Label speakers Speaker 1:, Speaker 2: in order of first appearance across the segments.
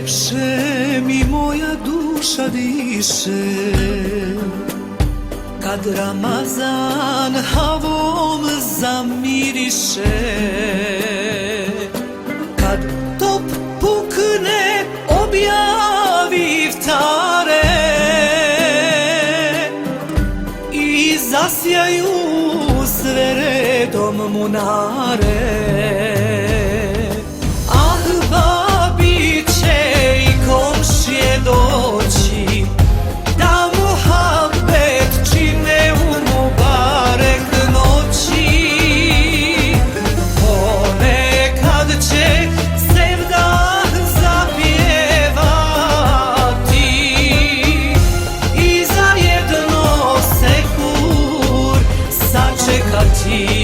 Speaker 1: Lepše mi moja duša diše kad Ramazan havom zamiriše, kad top pukne objavi iftare i zasjaju sve redom munare. Doći da muhabbet čine u mubarek noći, ponekad će sevdah zapjevati i za jedno sekur sačekati.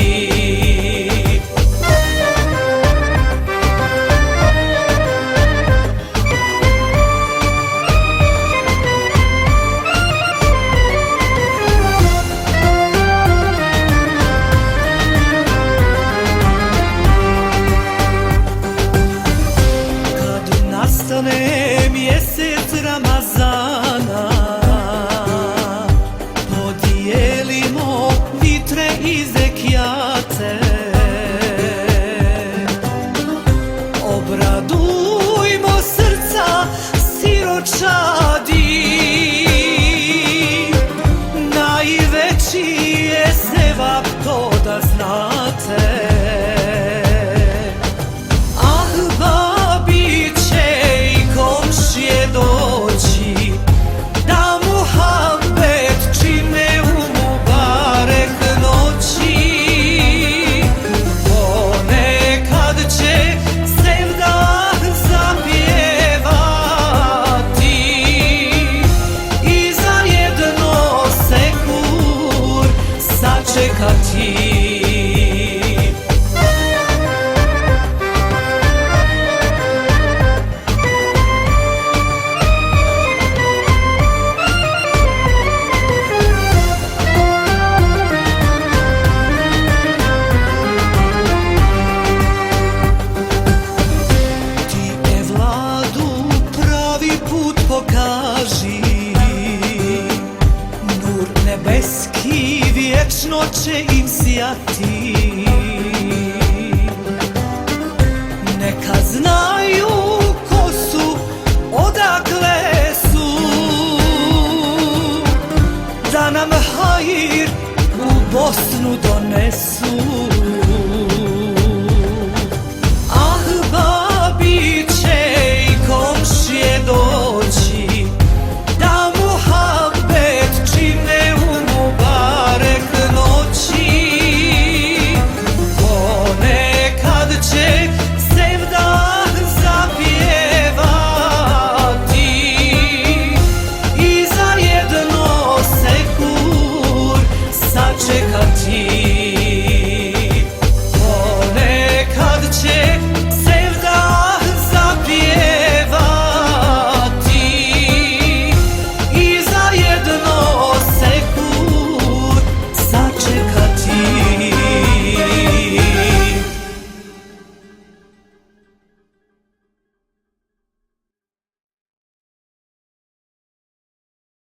Speaker 1: Nastane mjesec Ramazana, podijelimo vitre i zekijate, obradujmo srca siročadi, najveći je sevap, to da znate. Doći da muhabbet čine u mubarek noći, ponekad će sevdah zapjevati i za jedno sekur sačekati. Pokaži nur nebeski, vječno će im sijati. Neka znaju ko su, odakle su, da nam hajir u Bosnu donesu.